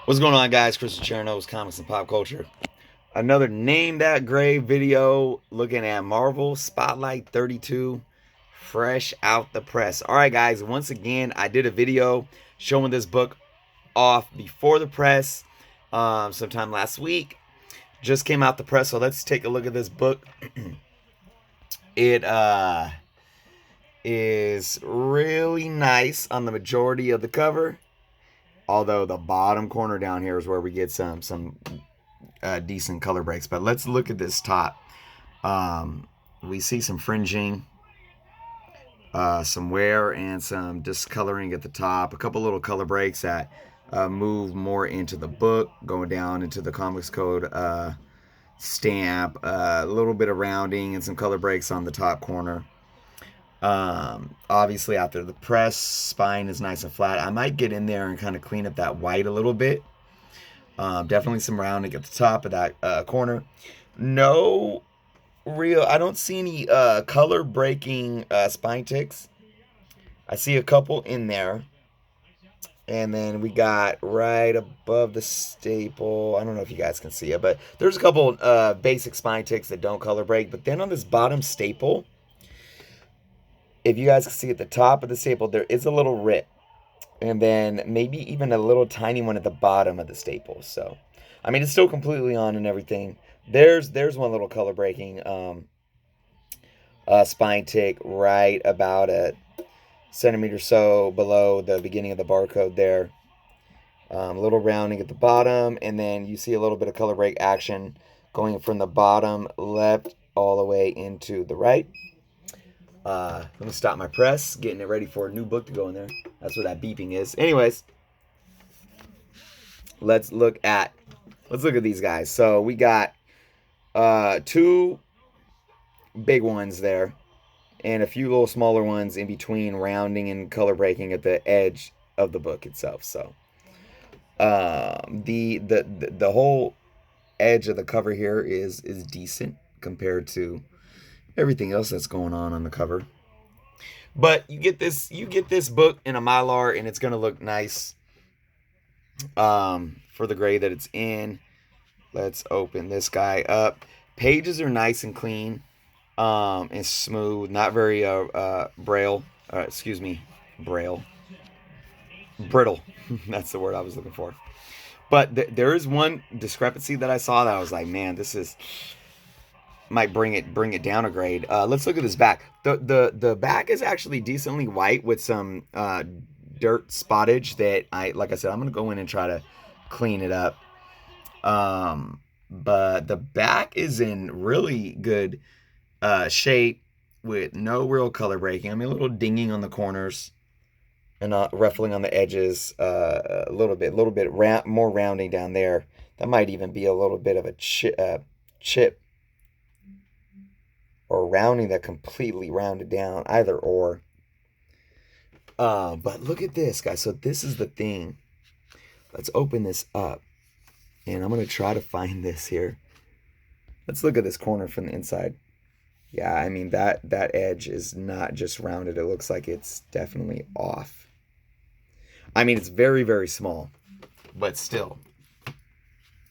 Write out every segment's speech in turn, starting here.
What's going on, guys? Chris Cherno's Comics and Pop Culture. Another Name That Grave video looking at Marvel Spotlight 32, fresh out the press. All right, guys, once again, I did a video showing this book off before the press sometime last week. Just came out the press, so let's take a look at this book. It is really nice on the majority of the cover. Although the bottom corner down here is where we get some decent color breaks. But let's look at this top. We see some fringing, some wear, and some discoloring at the top. A couple little color breaks that move more into the book, going down into the Comics Code stamp. A little bit of rounding and some color breaks on the top corner. Obviously after the press, spine is nice and flat. I might get in there and kind of clean up that white a little bit. Definitely some rounding at the top of that corner. No real, I don't see any color breaking spine ticks. I see a couple in there. And then we got right above the staple, I don't know if you guys can see it, but there's a couple basic spine ticks that don't color break. But then on this bottom staple, if you guys can see at the top of the staple, there is a little rip. And then maybe even a little tiny one at the bottom of the staple. So, I mean, it's still completely on and everything. There's one little color breaking spine tick right about a centimeter or so below the beginning of the barcode there. A little rounding at the bottom. And then you see a little bit of color break action going from the bottom left all the way into the right. Let me stop my press, getting it ready for a new book to go in there. That's what that beeping is. Anyways, let's look at these guys. So we got two big ones there, and a few little smaller ones in between, rounding and color breaking at the edge of the book itself. So the whole edge of the cover here is decent compared to everything else that's going on the cover. But you get this book in a Mylar, and it's gonna look nice for the grade that it's in. Let's open this guy up. Pages are nice and clean and smooth, not very brittle. That's the word I was looking for. But there is one discrepancy that I saw that I was like, man, this is might bring it down a grade. Let's look at this back. The back is actually decently white with some dirt spottage that like I said, I'm gonna go in and try to clean it up. But the back is in really good shape with no real color breaking. I mean, a little dinging on the corners and ruffling on the edges. A little bit more rounding down there. That might even be a little bit of a chip or rounding that completely rounded down, either or. But look at this, guys. So this is the thing. Let's open this up, and I'm gonna try to find this here. Let's look at this corner from the inside. Yeah, I mean that edge is not just rounded. It looks like it's definitely off. I mean, it's very, very small, but still,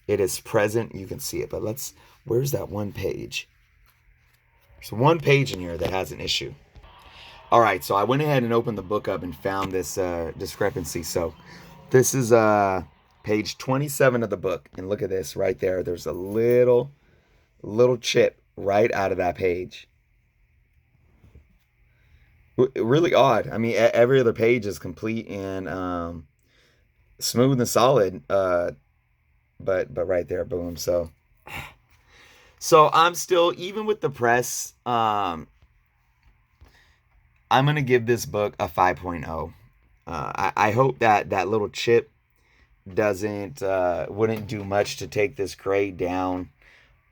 it is present. You can see it. But where's that one page? There's one page in here that has an issue. All right, so I went ahead and opened the book up and found this discrepancy. So this is page 27 of the book. And look at this right there. There's a little chip right out of that page. Really odd. I mean, every other page is complete and smooth and solid. But right there, boom. So I'm still, even with the press, I'm going to give this book a 5.0. I hope that little chip wouldn't do much to take this grade down.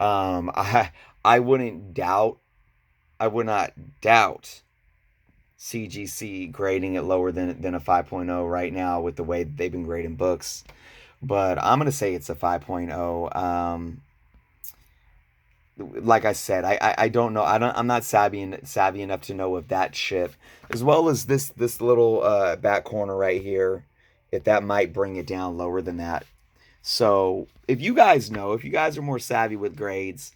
I would not doubt CGC grading it lower than a 5.0 right now with the way they've been grading books. But I'm going to say it's a 5.0. Like I said, I don't know. I'm not savvy enough to know if that chip, as well as this little back corner right here, if that might bring it down lower than that. So if you guys know, if you guys are more savvy with grades,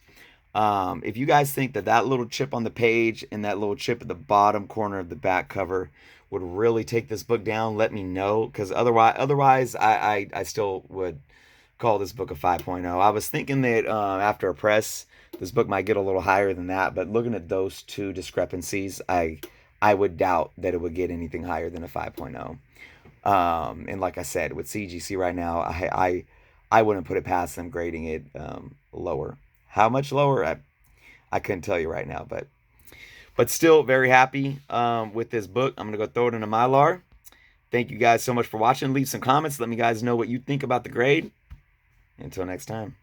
if you guys think that that little chip on the page and that little chip at the bottom corner of the back cover would really take this book down, let me know. Because otherwise, I still would call this book a 5.0. I was thinking that after a press, this book might get a little higher than that. But looking at those two discrepancies, I would doubt that it would get anything higher than a 5.0. And like I said, with CGC right now, I wouldn't put it past them grading it lower. How much lower? I couldn't tell you right now, but still very happy with this book. I'm gonna go throw it in a Mylar. Thank you guys so much for watching. Leave some comments. Let me guys know what you think about the grade. Until next time.